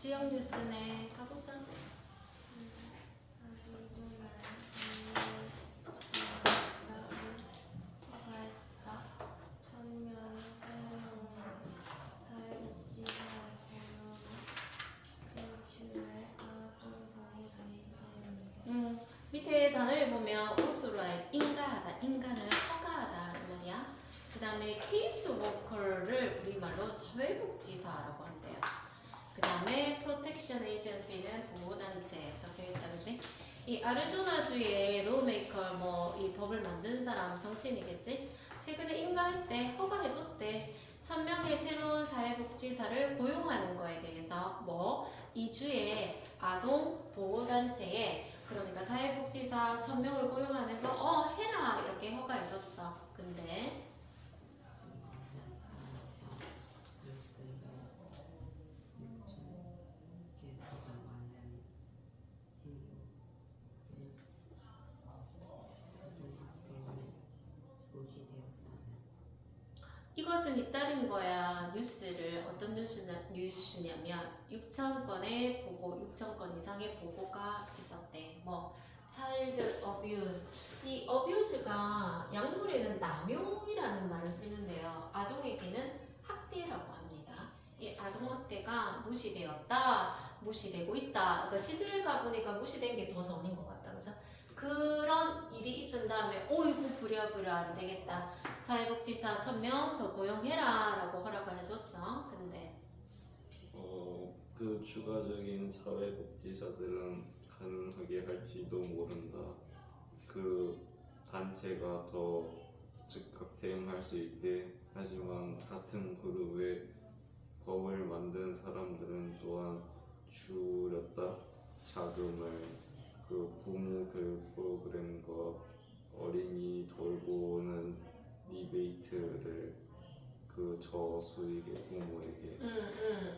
지역 뉴스네. 가보자. 밑에 단어를 보면 authorize, 인가하다, 인간을 허가하다 이 말이야. 그 다음에 케이스 워커를 우리말로 사회복지사라고 한대요. 그 다음에 프로텍션 에이전시는 보호단체 적혀있다, 그지? 이 아리조나주의 로메이커, 뭐 이 법을 만든 사람 정치인이겠지? 최근에 인가했대, 허가해줬대. 1000명의 새로운 사회복지사를 고용하는 거에 대해서 뭐 이 주에 아동 보호단체에 그러니까 사회복지사 1000명을 고용하는 거 해라 이렇게 허가해줬어. 근데 이것은 잇따른 거야. 뉴스를 어떤 뉴스냐면 6,000건의 보고 6,000건 이상의 보고가 있었대. 뭐 차일드 어뷰스 이 어뷰스가 양물에는 남용이라는 말을 쓰는데요. 아동에게는 학대라고 합니다. 이 아동학대가 무시되었다, 무시되고 있다. 그러니까 시설 가보니까 무시된 게 더 전인 것 같다. 그래서 그런 일이 있은 다음에 이거 부랴부랴 안 되겠다. 사회복지사 1000명 더 고용해라 라고 허락을 해줬어. 근데 그 추가적인 사회복지사들은 가능하게 할지도 모른다. 그 단체가 더 즉각 대응할 수 있게. 하지만 같은 그룹의 법을 만든 사람들은 또한 줄였다. 자금을 그 부모 교육 프로그램과 어린이 돌보는 리베이트를 그 저수익의 부모에게.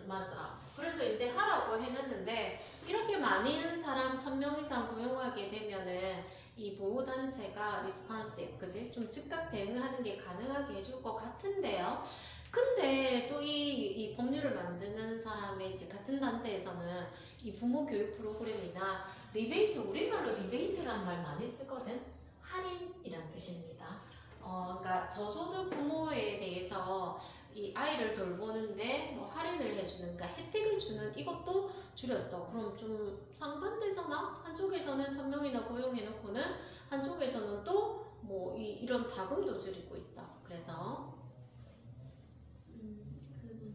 맞아. 그래서 이제 하라고 해놨는데 이렇게 많은 사람 1000명 이상 고용하게 되면은 이 보호단체가 리스폰시브, 그지? 좀 즉각 대응하는 게 가능하게 해줄 것 같은데요. 근데 또 이 법률을 만드는 사람의 이제 같은 단체에서는 이 부모 교육 프로그램이나 리베이트, 우리말로 리베이트라는 말 많이 쓰거든? 할인이란 뜻입니다. 그러니까 저소득 부모에 대해서 이 아이를 돌보는데 뭐 할인을 해주는, 그러니까 혜택을 주는 이것도 줄였어. 그럼 좀 상반되잖아? 한쪽에서는 1000명이나 고용해놓고는 한쪽에서는 또 뭐 이런 자금도 줄이고 있어. 그래서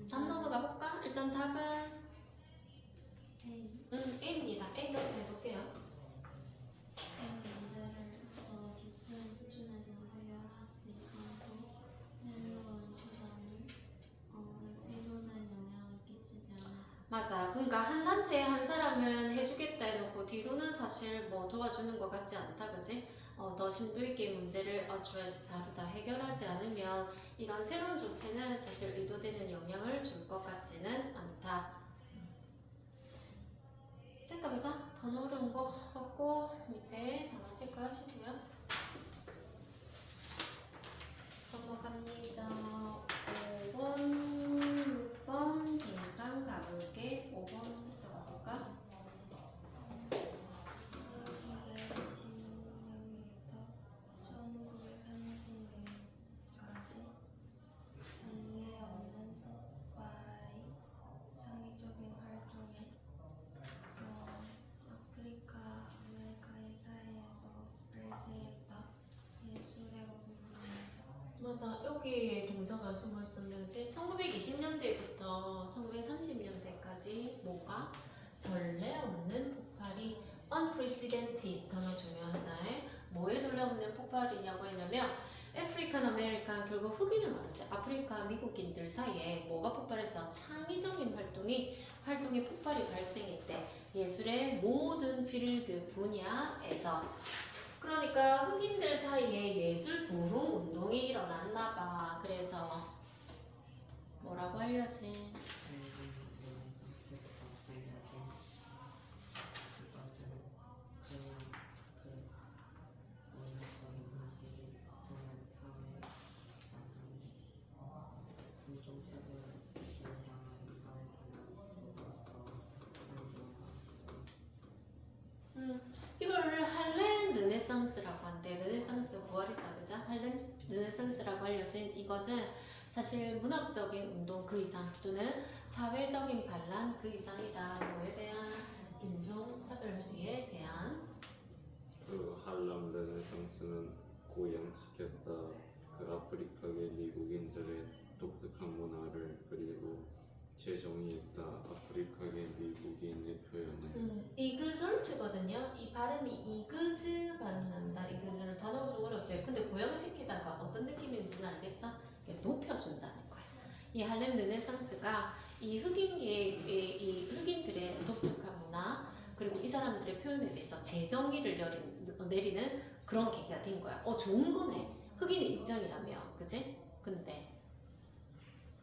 잠넣어서 가볼까? 일단 답은 A입니다. A 넣어서 해볼게요. 문제를 더 깊은 수준에서 해결하지 않고 새로운 수단을 필요된 영향을 끼치지 않아. 맞아. 그러니까 한 단체에 한 사람은 해주겠다 해놓고 뒤로는 사실 뭐 도와주는 것 같지 않다, 그지? 더 심도 있게 문제를 address, 다루다, 해결하지 않으면 이런 새로운 조치는 사실 의도되는 영향을 줄 것 같지는 않다. 됐다, 그죠? 더 어려운 거 없고 밑에 단어 체크하시고요. 넘어갑니다. 5번, 6번 잠깐 가볼게. 5번부터 가볼까? 1930년부터 1930년까지 전례 없는 폭발이 상위적인 활동에 아프리카 아메리카인 사이에서 발생했다. 예술의 부분에서. 맞아. 여기 동사가 숨어 있었는지 1920년대부터 1930년대까지 뭐가 전례 없는 폭발이 unprecedented, 단어 중요하다. 뭐에 전례 없는 폭발이냐고 했냐면 아프리칸 아메리칸, 결국 흑인을 말하지. 아프리카 미국인들 사이에 뭐가 폭발했어? 창의적인 활동의 폭발이 발생했대. 예술의 모든 필드 분야에서. 그러니까 흑인들 사이에 예술 부흥 운동이 일어났나 봐. 그래서 뭐라고 알려진? 르네상스라고 알려진 이것은 사실 문학적인 운동 그 이상 또는 사회적인 반란 그 이상이다. 뭐에 대한 인종차별주의에 대한 그 할람 르네상스는 고양시켰다. 그 아프리카계 미국인들의 독특한 문화를 그리고 재정의했다. 아프리카계 미국인의 표현을. 이그졸트거든요. 이 발음이 이그즈 발음난다. 이그즈를 단어가 좀 어렵죠. 근데 고양시키다가 어떤 느낌인지는 알겠어? 이게 높여준다는 거야. 이 할렘 르네상스가 이 흑인계의 이 흑인들의 독특한 문화 그리고 이 사람들의 표현에 대해서 재정의를 내리는 그런 계기가 된 거야. 좋은 거네. 흑인의 입장이라며, 그지? 근데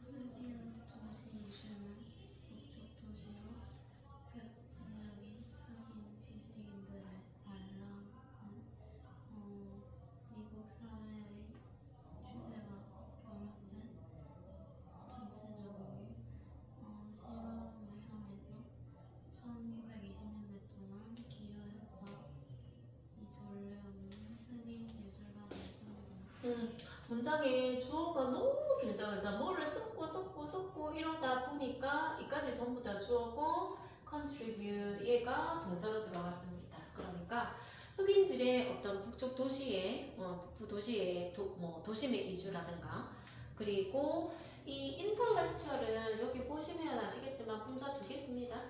흑인 도시 이슈는 북쪽 도시로 흑진영인 흑인 지식인들의 반란은 미국 사회의 추세와 결합된 전체적으로 실험을 향해서 1920년대 동안 기여했다. 이 전례 없는 흑인 예술가의 성공. 문장에 주어가 너무 길다 그래서 뭐를 썼고 이러다 보니까 이까지 전부 다 주어고 contribute 얘가 동사로 들어갔습니다. 그러니까 흑인들의 어떤 북쪽 도시의 북부 도시의 도심의 이주라든가 그리고 이 인터렉처를 여기 보시면 아시겠지만 품사 두 개 씁니다.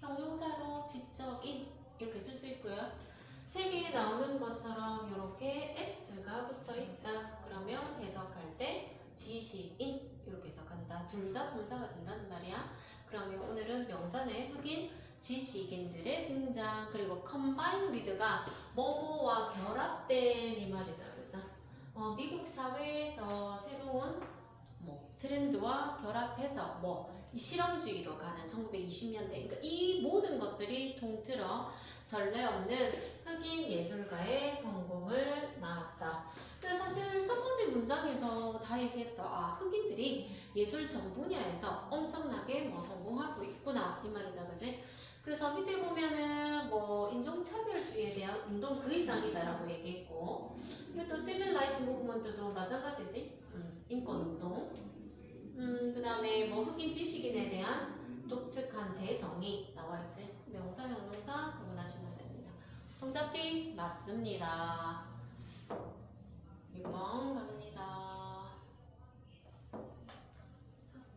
형용사로 지적인 이렇게 쓸 수 있고요. 책에 나오는 것처럼 이렇게 s가 붙어 있다. 그러면 해석할 때 지식인 이렇게 해석한다. 둘 다 품사가 된다는 말이야. 그러면 오늘은 명사의 흑인 지식인들의 등장 그리고 combine with가 뭐뭐와 결합된 이 말이다. 그죠? 미국 사회에서 새로운 트렌드와 결합해서 이 실험주의로 가는 1920년대 그러니까 이 모든 것들이 통틀어 전례 없는 흑인 예술가의 성공을 낳았다. 근데 사실 첫 번째 문장에서 다 얘기했어. 흑인들이 예술 전 분야에서 엄청나게 성공하고 있구나 이 말이다, 그지? 그래서 밑에 보면은 인종차별주의에 대한 운동 그 이상이다라고 얘기했고, 또 시빌 라이트 무브먼트도 마찬가지지. 인권운동. 그 다음에 흑인 지식인에 대한 독특한 재정의 나와있지. 명사, 형용사 구분하시면 됩니다. 정답이 맞습니다. 6번 갑니다.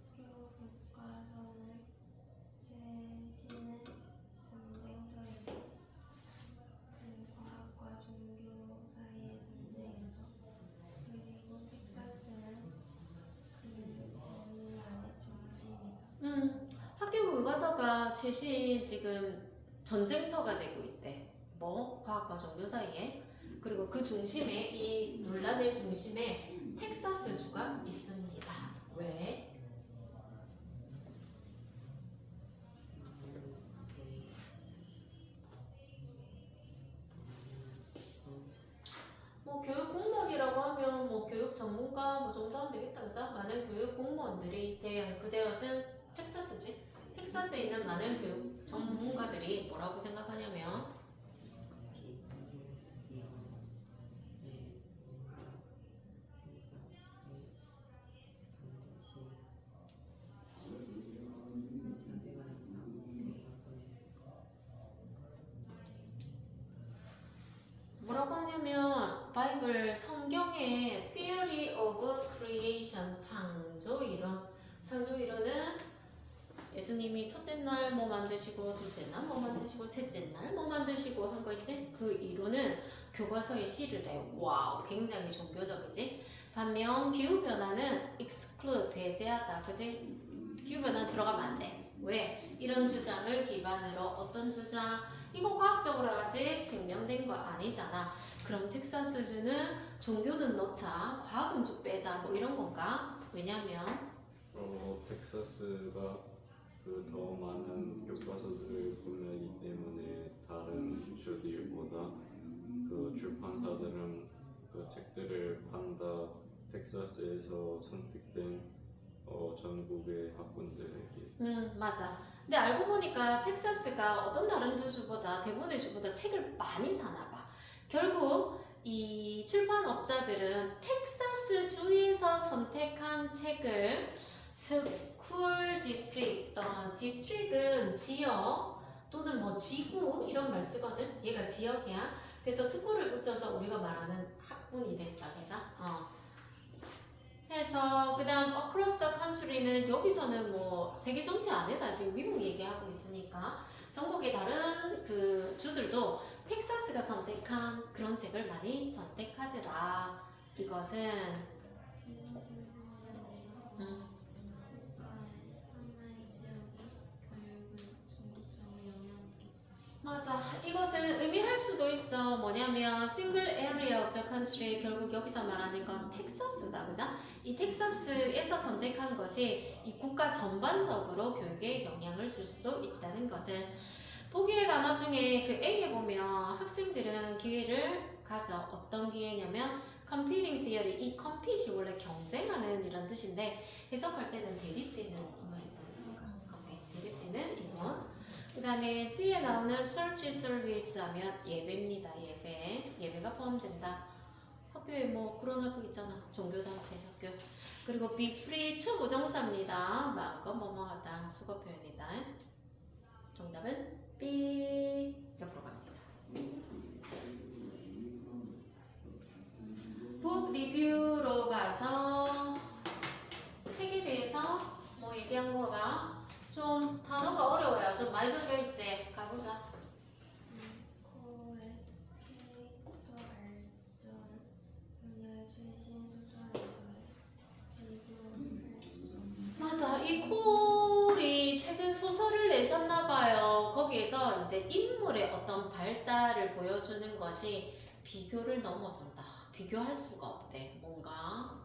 학교 교과서는 최신의 전쟁터이고 과학과 종교 사이의 전쟁에서 그리고 텍사스는 그 논란의 중심이다. 학교 교과서가 최신 지금 전쟁터가 되고 있대. 과학과 종교 사이에. 그리고 그 중심에 이 논란의 중심에 텍사스주가 있습니다. 왜? 교육 공무원이라고 하면 교육 전문가 정도 하면 되겠다. 그래서 많은 교육 공무원들이 그 대학은 텍사스지. 텍사스에 있는 많은 교육 전문가들이 뭐라고 생각하냐면 뭐라고 하냐면 바이블 성경의 Theory of Creation 창조 이론은 예수님이 첫째 날 만드시고 둘째 날 만드시고 셋째 날 만드시고 한 거 있지? 그 이론은 교과서에 시를 해. 와우, 굉장히 종교적이지? 반면 기후변화는 exclude, 배제하다. 그지? 기후변화 들어가면 안 돼. 왜? 이런 주장을 기반으로 어떤 주장? 이거 과학적으로 아직 증명된 거 아니잖아. 그럼 텍사스주는 종교는 넣자, 과학은 좀 빼자, 이런 건가? 왜냐면 텍사스가 더 많은 교과서들을 구매하기 때문에 다른 주들보다 출판사들은 책들을 판다. 텍사스에서 선택된 전국의 학군들에게. 맞아. 근데 알고 보니까 텍사스가 어떤 다른 주보다 대부분의 주보다 책을 많이 사나 봐. 결국 이 출판업자들은 텍사스 주에서 선택한 책을 스쿨 디스트릭은 지역 또는 뭐 지구 이런 말 쓰거든. 얘가 지역이야. 그래서 스쿨을 붙여서 우리가 말하는 학군이 됐다, 그죠? 해서 그다음 across the country는 여기서는 뭐 세계 전체 안에다 지금 미국 얘기하고 있으니까 전국의 다른 그 주들도 텍사스가 선택한 그런 책을 많이 선택하더라. 이것은 이런 음, 국가의 하나의 지역이 교육을 전국적으로 영향을 끼치죠. 맞아. 이것은 의미할 수도 있어. 뭐냐면 single area of the country 결국 여기서 말하는 건 텍사스다, 그죠? 이 텍사스에서 선택한 것이 이 국가 전반적으로 교육에 영향을 줄 수도 있다는 것을 보기의 단어 중에 그 A에 보면 학생들은 기회를 가져. 어떤 기회냐면 competing theory. 이 compet이 원래 경쟁하는 이런 뜻인데 해석할 때는 대립되는 이 말이거든요. 대립되는 이론. 그 다음에 C에 나오는 church service 하면 예배입니다. 예배가 포함된다. 학교에 뭐 그런 학교 있잖아. 종교단체 학교. 그리고 be free 투부정사입니다. 마음껏 뭐뭐하다. 수거 표현이다. 정답은 B. 옆으로 갑니다. 북 리뷰로 가서 책에 대해서 뭐 얘기한 거가 좀 단어가 어려워요. 좀 많이 적혀 있지. 가보자. 코레 K도 알전 그녀의 최신 소설에서의 비교할 수 맞아. 이 콜이 최근 소설을 내셨나봐요. 거기에서 이제 인물의 어떤 발달을 보여주는 것이 비교를 넘어선다. 비교할 수가 없대. 뭔가.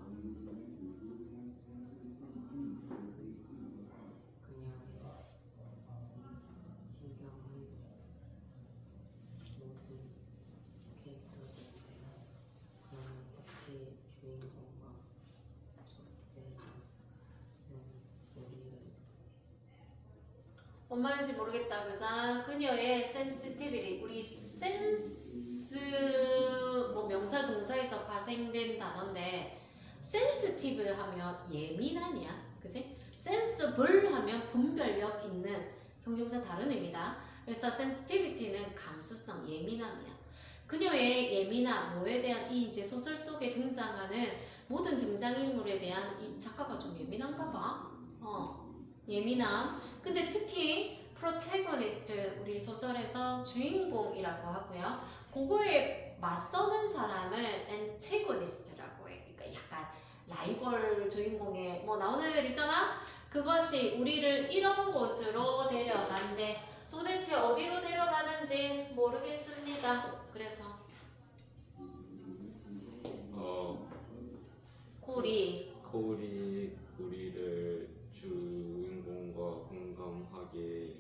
뭔 말인지 모르겠다, 그자? 그녀의 sensitivity, 우리 sense 뭐 명사 동사에서 파생된 단어인데 sensitive 하면 예민하냐, 그지? sensible 하면 분별력 있는 형용사 다른 의미다. 그래서 sensitivity는 감수성, 예민함이야. 그녀의 예민함, 뭐에 대한 이 이제 소설 속에 등장하는 모든 등장인물에 대한 이 작가가 좀 예민한가 봐. 예민함. 근데 특히 protagonist 우리 소설에서 주인공이라고 하고요. 그거에 맞서는 사람을 antagonist라고 해. 그러니까 약간 라이벌 주인공에 뭐 나오는 애 있잖아. 그것이 우리를 이런 곳으로 데려간대. 도대체 어디로 데려가는지 모르겠습니다. 그래서 콜이 우리를 주인공과 공감하게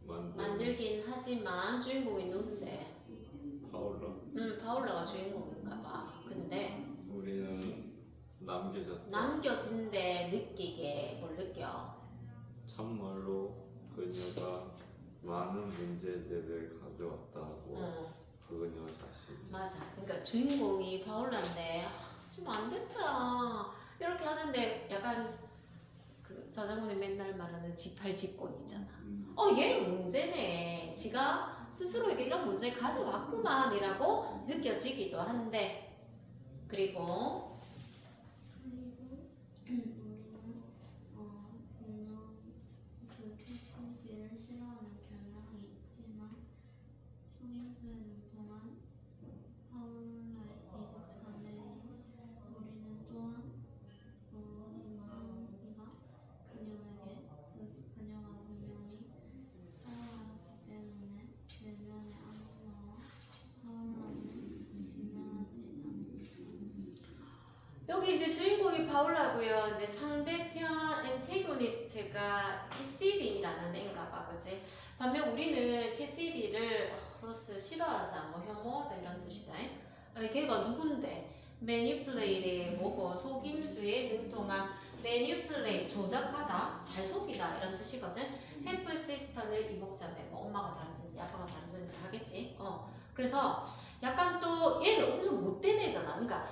만들긴 하지만 주인공이 누군데? 파울라. 파울라가 주인공인가 봐. 근데 우리는 남겨졌다. 남겨진데 느끼게 뭘 느껴? 참말로 그녀가 많은 문제들을 가져왔다고. 그녀 자신. 맞아. 그러니까 주인공이 파울라인데 좀 안 됐다. 이렇게 하는데 약간 그 서장훈이 맨날 말하는 지팔직권 있잖아. 얘 문제네. 지가 스스로에게 이런 문제를 가져왔구만이라고 느껴지기도 한데 그리고 우리는 분명 그 캐시디를 싫어하는 경향이 있지만 속임수에 능통한 파울라의 이국 자매인 우리는 또한 인간이다. 그녀가 분명히 싸워왔기 때문에 내면의 아무나와 파울라는 지면하지 않았다. 여기 이제 주인공이 파울라고요. 이제 상대편 엔티고니스트가 캐시디라는 애인가 봐, 그지? 반면 우리는 캐시디를 로스 싫어하다, 뭐 혐오하다 이런 뜻이다. 걔가 누군데? manipulate의 뭐고 속임수에 능통한 manipulate 조작하다, 잘 속이다 이런 뜻이거든. half sister는 이복자인데 뭐 엄마가 다르든지 아빠가 다르든지 하겠지. 그래서 약간 또 얘는 엄청 못된 애잖아. 그러니까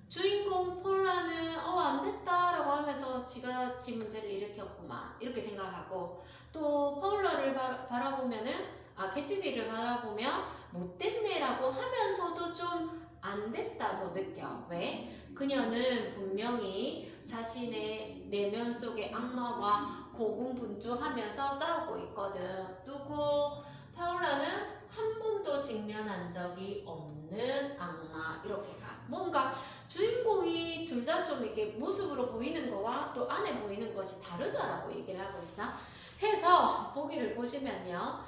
주인공 폴라는 안 됐다라고 하면서 지가 지 문제를 일으켰구만 이렇게 생각하고, 또 파울라를 바라보면은 캐시디를 바라보면 못됐네라고 하면서도 좀 안 됐다고 느껴. 왜? 그녀는 분명히 자신의 내면 속의 악마와 고군분투하면서 싸우고 있거든. 누구? 파울라는 한 번도 직면한 적이 없는 악마. 이렇게 가. 뭔가 주인공이 둘 다 좀 이렇게 모습으로 보이는 거와 또 안에 보이는 것이 다르다라고 얘기를 하고 있어. 해서 보기를 보시면요.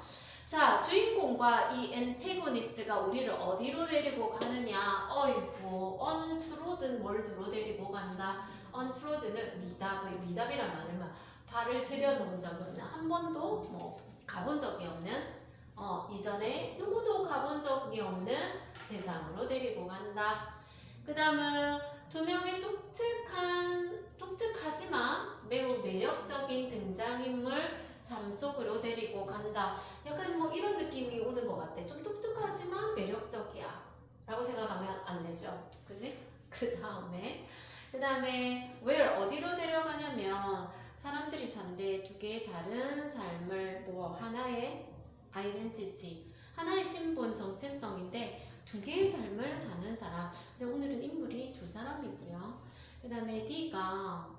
자, 주인공과 이 엔테고니스트가 우리를 어디로 데리고 가느냐. 어이구, 언트로든 뭘 들어 데리고 간다. 언트로드는 미답이란 말은 발을 들여놓은 적이 없는, 한 번도 뭐 가본 적이 없는, 이전에 누구도 가본 적이 없는 세상으로 데리고 간다. 그 다음은 두 명의 독특하지만 매우 매력적인 등장인물 삶 속으로 데리고 간다. 약간 뭐 이런 느낌이 오는 것 같아. 좀 독특하지만 매력적이야 라고 생각하면 안 되죠. 그지? 그 다음에 where 어디로 데려가냐면 사람들이 산데 두 개의 다른 삶을 하나의 아이덴티티, 하나의 신분 정체성인데 두 개의 삶을 사는 사람. 근데 오늘은 인물이 두 사람이고요. 그 다음에 D가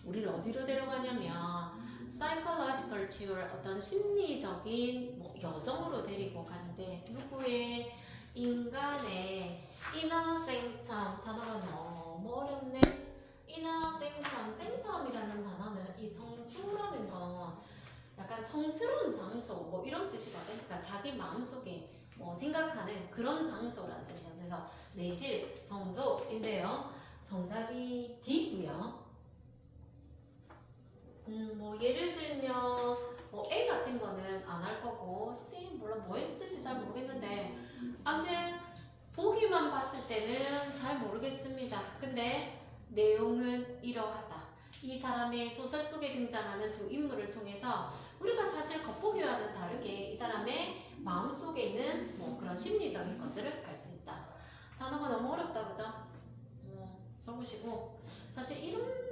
우리를 어디로 데려가냐면 psychological tour, 어떤 심리적인 여정으로 데리고 간대. 누구의? 인간의 inner sanctum. 단어가 너무 어렵네. inner sanctum, sanctum이라는 단어는 이 성수라는 거, 약간 성스러운 장소 이런 뜻이거든. 그러니까 자기 마음속에 생각하는 그런 장소라는 뜻이야. 그래서 내실 성소인데요. 정답이 D고요. 예를 들면 A 같은 거는 안 할 거고, C 몰라 뭐에 쓸지 잘 모르겠는데, 아무튼 보기만 봤을 때는 잘 모르겠습니다. 근데 내용은 이러하다. 이 사람의 소설 속에 등장하는 두 인물을 통해서 우리가 사실 겉보기와는 다르게 이 사람의 마음속에 있는 그런 심리적인 것들을 알 수 있다. 단어가 너무 어렵다, 그죠? 적으시고, 사실 이런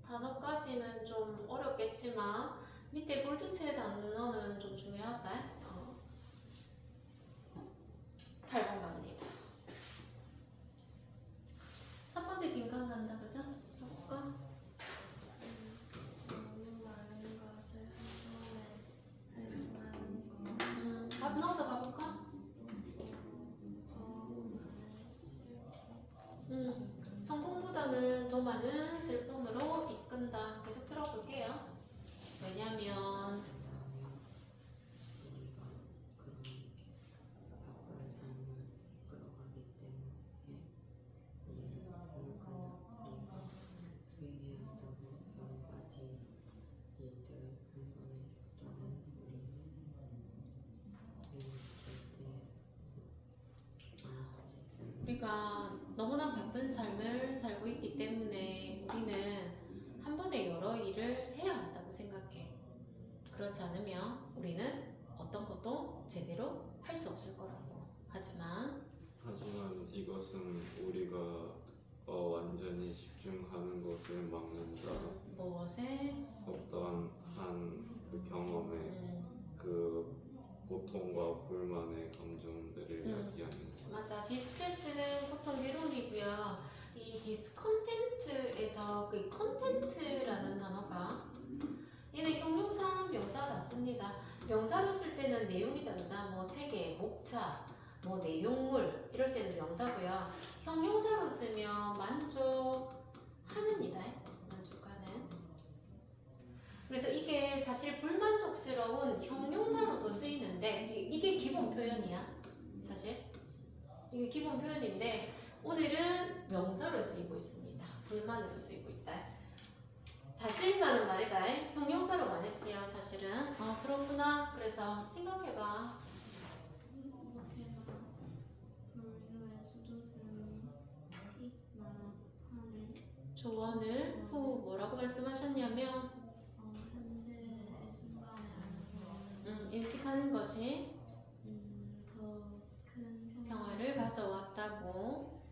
단어까지는 좀 어렵겠지만 밑에 볼트칠의 단어는 좀 중요하다. 8번 갑니다. 첫 번째 빈칸 간다, 그죠? 해볼까? 너무 많은 것을 한 번에 할 답 넣어서 가볼까? 성공보다는 더 많은 슬픔으로 이끈다. 계속 들어볼게요. 왜냐면 우리가 너무나 바쁜 삶을 살고 있기 때문에 우리는 한 번에 여러 일을 해야 한다고 생각해. 그렇지 않으면 우리는 어떤 것도 제대로 할 수 없을 거라고. 하지만 이것은 우리가 완전히 집중하는 것을 막는다. 무엇에? 어떠한 그 경험에 그 고통과 불만의 감정들을 야기하면서. 맞아. 디스트레스는 보통 괴로움이고요. 이 디스컨텐트에서 그 컨텐트라는 단어가, 얘는 형용사, 명사 다 씁니다. 명사로 쓸 때는 내용이 다르자. 체계, 목차, 내용물 이럴 때는 명사고요. 형용사로 쓰면 만족하는 이다. 만족하는. 그래서 이게 사실 불만족스러운 형용사로도 쓰이는데 이게 기본 표현이야. 사실 이게 기본 표현인데 오늘은 명사로 쓰이고 있습니다. 불만으로 쓰이고 있다. 다 쓰인다는 말이다. 형용사로 많이 쓰여 사실은. 그렇구나. 그래서 생각해봐. 분류의 수도승이 나하네. 조언을 후 뭐라고 말씀하셨냐면 현재의 순간에 알고는 인식하는 것이 더 큰 뭐를 가져왔다고?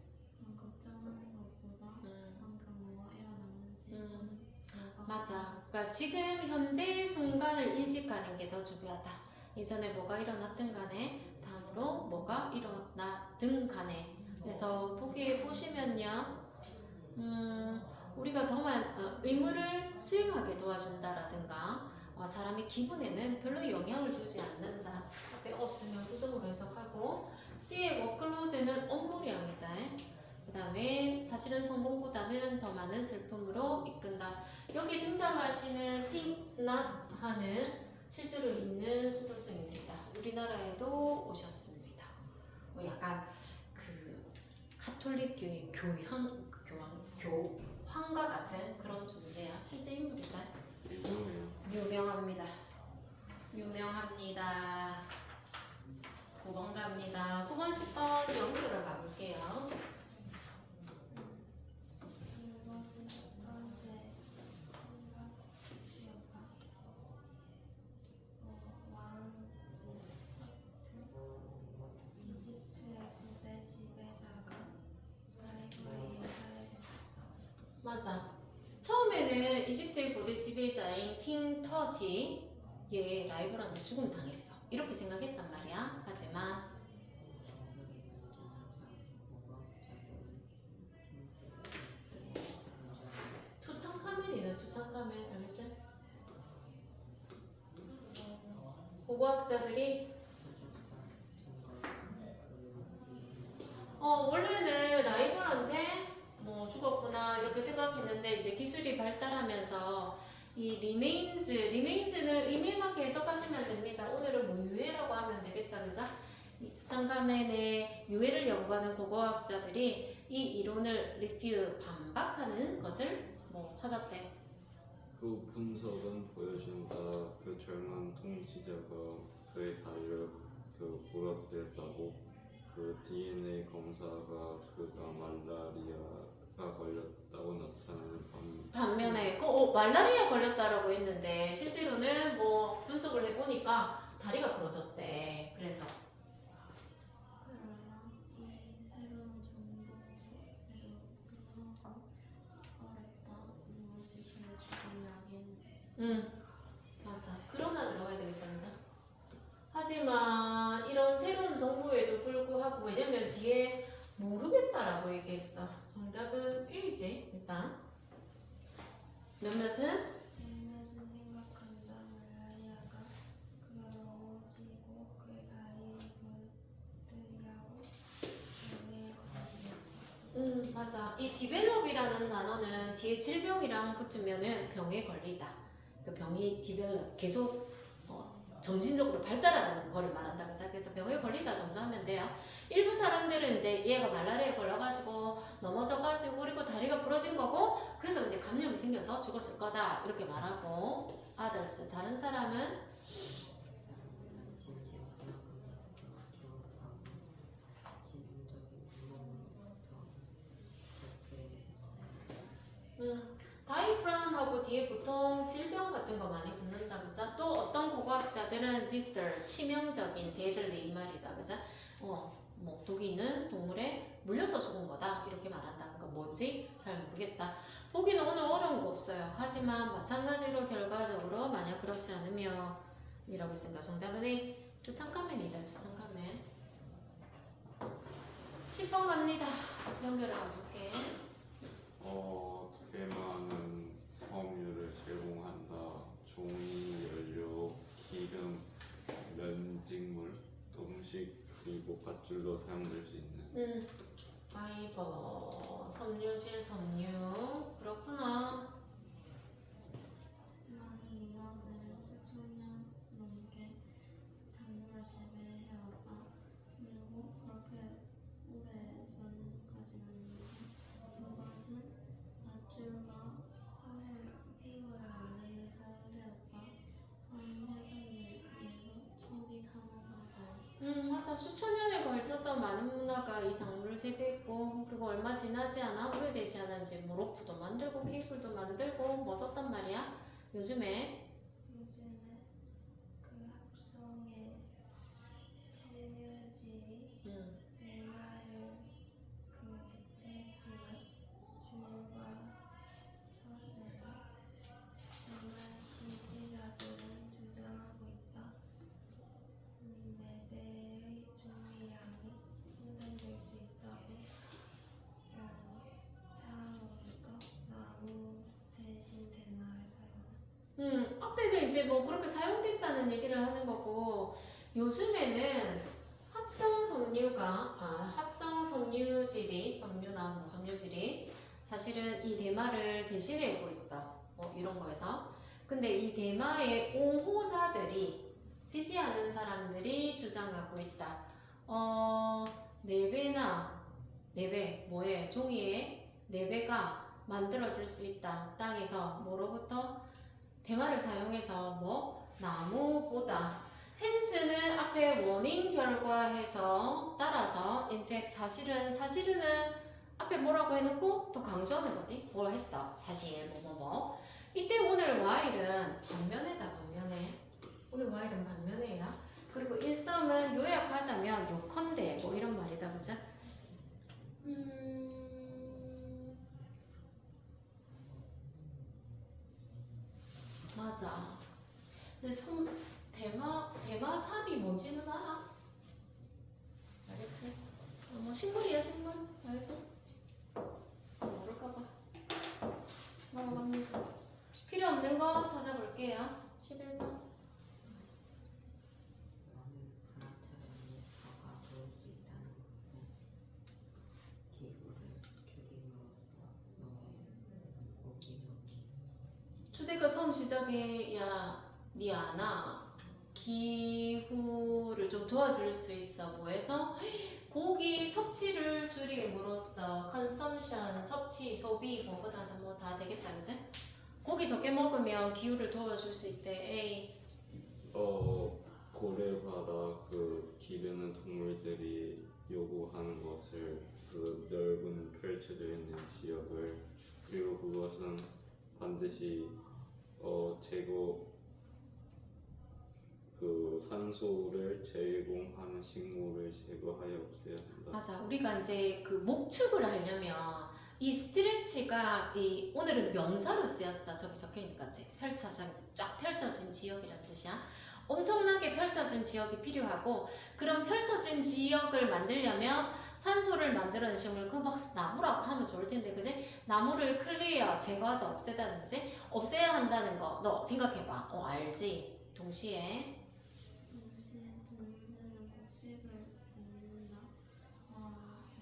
걱정하는 것보다 방금 뭐가 일어났는지 음. 또는 뭐가 맞아. 그러니까 지금 현재 순간을 인식하는 게 더 중요하다. 이전에 뭐가 일어났든 간에 다음으로 뭐가 일어나든 간에. 그래서 보기에 보시면요. 우리가 더 의무를 수행하게 도와준다라든가 사람의 기분에는 별로 영향을 주지 않는다. 앞에 없으면 부정으로 해석하고 C의 워크로드는 업무량이다. 그 다음에 사실은 성공보다는 더 많은 슬픔으로 이끈다. 여기 등장하시는 think not 하는 실제로 있는 수도승입니다. 우리나라에도 오셨습니다. 뭐 약간 그 카톨릭 교회 교황과 같은 그런 존재야. 실제 인물이다. 유명해요. 유명합니다. 9번 갑니다. 9번, 10번 연결을 가볼게요. 그것은 첫 번째 왕 이집트의 고대 지배자가 라이브의 인사를 줬다. 맞아. 처음에는 이집트의 고대 지배자인 킹 텟이 얘 라이벌한테 죽음 당했어. 이렇게 생각했단 말이야. 하지만 투탕카멘이네. 투탕카멘 알겠지? 고고학자들이 원래는 라이벌한테 뭐 죽었구나 이렇게 생각했는데 이제 기술이 발달하면서 이 리메인즈는 의미만큼 해석하시면 됩니다. 오늘은 뭐 유해라고 하면 되겠다, 그죠? 이 투탕카멘의 유해를 연구하는 고고학자들이 이 이론을 반박하는 것을 뭐 찾았대. 그 분석은 보여준다. 그 젊은 통치자가 그의 다리를 부러뜨렸다고. 그 DNA 검사가 그가 말라리아가 걸렸다고 나타나는 반면에 말라리아 걸렸다라고 했는데 실제로는 뭐 분석을 해보니까 다리가 부러졌대. 그래서 그러나 이 새로운 정보대로 분석은 어렵다. 무엇이 그의 죽음을 알겠는지. 맞아. 그러나 들어가야 되겠다면서. 하지만 이런 새로운 정보에도 불구하고 왜냐면 뒤에 모르겠다라고 얘기했어. 정답은 1이지 일단. 몇몇은 몇몇은 생각한다. 말라리아가 그가 넘어지고 그의 다리를 부러뜨리하고 병에 걸렸다. 맞아. 이 디벨롭이라는 단어는 뒤에 질병이랑 붙으면은 병에 걸리다. 그 병이 디벨롭 계속 점진적으로 발달하는 거를 말한다고 해서 그래서 병에 걸리다 정도 하면 돼요. 일부 사람들은 이제 얘가 말라리아에 걸려가지고 넘어져가지고 그리고 다리가 부러진 거고 그래서 이제 감염이 생겨서 죽었을 거다 이렇게 말하고 others 다른 사람은 die from 하고 뒤에 보통 질병 같은 거 많이 붙는다 그죠? 또 어떤 고고학자들은 disorder 치명적인 deadly 이 말이다 그죠? 뭐 독이 있는 동물에 물려서 죽은 거다 이렇게 말한다. 그러니까 뭐지? 잘 모르겠다. 보기는 오늘 어려운 거 없어요. 하지만 마찬가지로 결과적으로 만약 그렇지 않으면 이라고 있으니까 정답은 A 투탕카멘이다. 투탕카멘 10번 갑니다. 연결을 가볼게. 대만은 섬유를 제공한다. 종이, 연료, 기름, 면직물, 음식 그리고 밧줄로 사용될 수 있는. 파이버, 섬유질, 섬유. 그렇구나. 많은 문화들을 수천 년 넘게 작물을 재배해왔다. 그리고 그렇게 오래 전까지는 그것은 밧줄과 케이블을 만드는 데 사용되었다. 해산을 위해서 초기 탐험가들 맞아. 수천 년에 걸쳐서 많은 문화가 이 작물을 재배했고, 그리고 얼마 지나지 않아 오래되지 않은지 뭐 로프도 만들고 케이블도 만들고 뭐 썼단 말이야. 요즘에 요즘에 그 합성의 섬유질이 대량 이제 뭐 그렇게 사용됐다는 얘기를 하는 거고 요즘에는 합성 섬유질이 섬유나 뭐 섬유질이 사실은 이 대마를 대신해 오고 있어. 이런 거에서. 근데 이 대마의 옹호자들이 지지하는 사람들이 주장하고 있다. 종이에 4배가 만들어질 수 있다. 땅에서 뭐로부터? 대마를 사용해서 나무보다 헨스는 앞에 원인 결과해서 따라서 인팩 사실은 앞에 뭐라고 해놓고 더 강조하는 거지. 뭘 했어? 사실 이때 오늘 while은 반면에 오늘 while은 반면에야. 그리고 일섬은 요약하자면 요컨대 이런 말이다. 그죠? 맞아. 근데 대마 삽이 뭔지는 알아? 알겠지? 식물이야 식물. 알지? 모를까봐. 넘어갑니다. 필요 없는 거 찾아볼게요. 11번. 나는 하나처럼이 화가 좋을 수 있다는 것은 기후를 줄임으로써 너의 보기 좋지. 주제가 처음 시작에 니 아나 기후를 좀 도와줄 수 있어. 뭐해서? 고기 섭취를 줄임으로써 consumption 섭취 소비 그다서 다 되겠다. 그지? 고기 적게 먹으면 기후를 도와줄 수 있대. A. 고래바다 기르는 동물들이 요구하는 것을 넓은 펼쳐져 있는 지역을 그리고 그것은 반드시 산소를 제공하는 식물을 제거하여 없애야 한다. 맞아. 우리가 이제 목축을 하려면 이 스트레치가 오늘은 명사로 쓰였어. 저기 적혀있니까 쫙 펼쳐진 지역이라는 뜻이야. 엄청나게 펼쳐진 지역이 필요하고 그런 펼쳐진 지역을 만들려면 산소를 만들어낸 식물 나무라고 하면 좋을 텐데 그지? 나무를 클리어 제거하다 없애다는 거지? 없애야 한다는 거 너 생각해봐. 알지? 동시에 동물들은 곡식을 먹는다.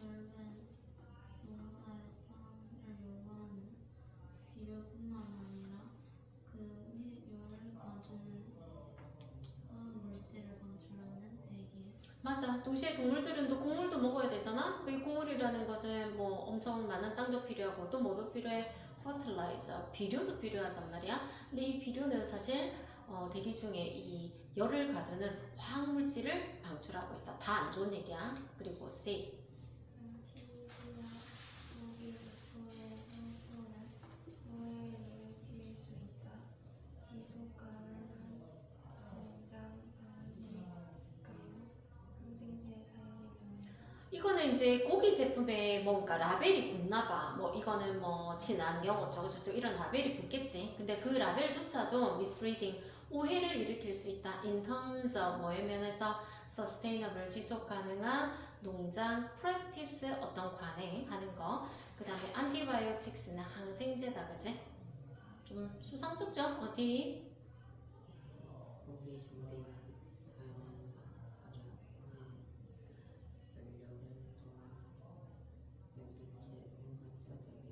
넓은 농사의 땅을 요구하는 비료뿐만 아니라 열을 가두는 화학물질을 방출하는 대기. 맞아. 동시에 동물들은 또 곡물도 먹어야 되잖아? 이 곡물이라는 것은 엄청 많은 땅도 필요하고 또 뭐도 필요해? 퍼틀라이저, 비료도 필요하단 말이야. 근데 이 비료는 사실 대기 중에 이 열을 가두는 화학물질을 방출하고 있어. 다 안 좋은 얘기야. 그리고 C. 심지어 고기 육포의 산소는 오해를 일으킬 수 있다. 지속 가능한 공장 방식 그리고 항생제 사용이 됩니다. 이거는 이제 고기 제품에 뭔가 라벨이 붙나봐. 이거는 친환경 어쩌고저쩌고 이런 라벨이 붙겠지. 근데 그 라벨조차도 misleading, 오해를 일으킬 수 있다. In terms of 뭐에 면에서 sustainable, 지속 가능한 농장 practice 어떤 관행하는 거. 그 다음에 antibiotics는 항생제다. 그지? 좀 수상쩍죠? 어디? 고기 준비는 사용한다. 가령 연료를 동한 연비체 생산자들이 배를 하기 때문에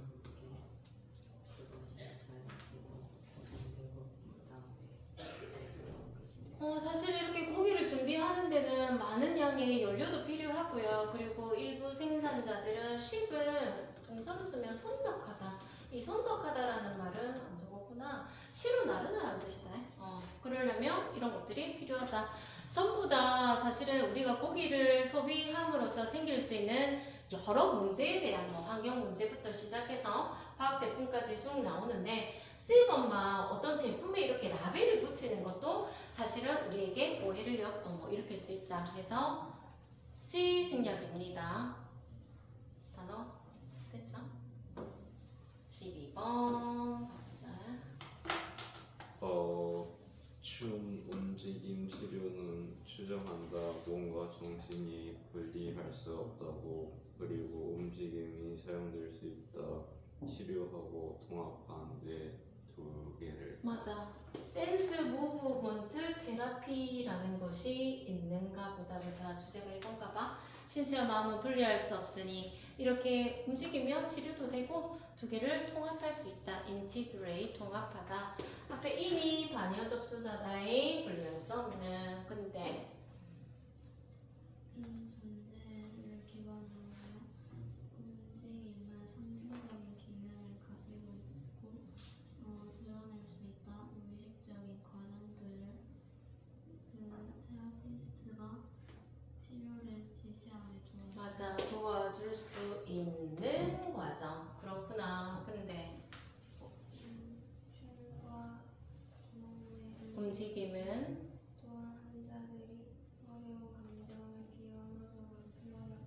고기와 함께 그것이 잘라지고 포장되고 그 다음에 사실 이렇게 고기를 준비하는 데는 많은 양의 연료도 필요하고요. 그리고 일부 생산자들은 쉽은 동사로 쓰면 선적하다. 이 선적하다라는 말은 안 적었구나. 시로 나르다라는 뜻이다. 그러려면 이런 것들이 필요하다. 전부 다 사실은 우리가 고기를 소비함으로써 생길 수 있는 여러 문제에 대한 환경 문제부터 시작해서 화학 제품까지 쭉 나오는데 C번만 어떤 제품에 이렇게 라벨을 붙이는 것도 사실은 우리에게 오해를 일으킬 수 있다. 해서 C 생략입니다. 단어 됐죠? 12번 가보자. 춤, 움직임, 치료는 추정한다. 몸과 정신이 분리할 수 없다고 그리고 움직임이 사용될 수 있다. 치료하고 통합한 두 개를. 맞아. 댄스 무브먼트 테라피라는 것이 있는가 보다. 그래서 주제가 이건가 봐. 신체와 마음은 분리할 수 없으니 이렇게 움직이면 치료도 되고 두 개를 통합할 수 있다. integrate, 통합하다. 앞에 이미 반여 접수사다의 분리할 수 없는. 근데 이 전제를 기반으로 하여 움직임은 상징적인 기능을 가지고 있고 드러낼 수 있다. 무의식적인 과정들을 테라피스트가 치료를 지시함에 도와줍니다. 맞아. 도와줄 수 있는 과정. 그렇구나. 근데 춤과 노의 움직임은 또한 환자들이 어려운 감정을 비언어적으로 표현하게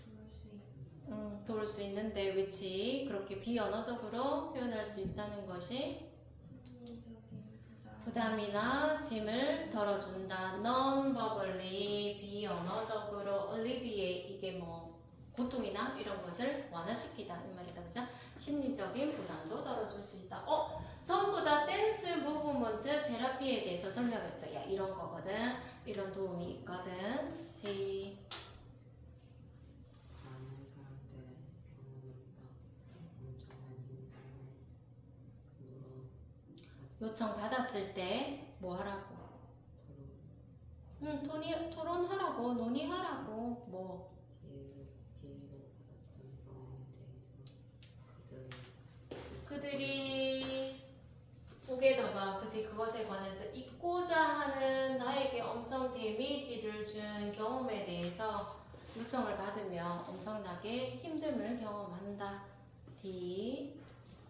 도울 수 있다. 도울 수 있는데 위치 그렇게 비언어적으로 표현할 수 있다는 것이 심리적인 부담이나 짐을 덜어준다. non-verbally 비언어적으로 alleviate 이게 뭐 고통이나 이런 것을 완화시키다 이 말이다. 그죠? 심리적인 부담도 덜어줄 수 있다. 전부 다 댄스 무브먼트 테라피에 대해서 설명했어. 야 이런 거거든. 이런 도움이 있거든. C 많은 사람들의 경험했다. 엄청난 힘듦을 요청 받았을 때 뭐 하라고? 토론하라고, 논의하라고, 뭐 피해를 받았던 경험에 대해서 그들이 보게 더봐, 그지? 그것에 관해서 잊고자 하는 나에게 엄청 데미지를 준 경험에 대해서 요청을 받으며 엄청나게 힘듦을 경험한다. D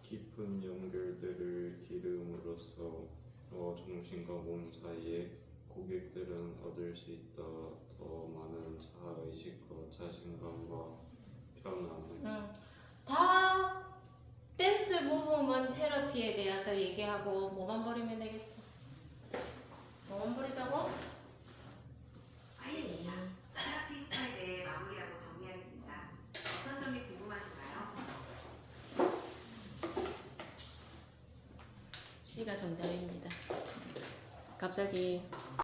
깊은 연결들을 기름으로써 정신과 몸 사이에 고객들은 얻을 수 있다. 더 많은 자아의식과 자신감과 편안함을. 다 댄스 무브먼트 테라피에 대해서 얘기하고 뭐만 버리면 되겠어? 뭐만 버리자고? C 테라피과에 대해 마무리하고 정리하겠습니다. 어떤 점이 궁금하신가요? C가 정답입니다. 갑자기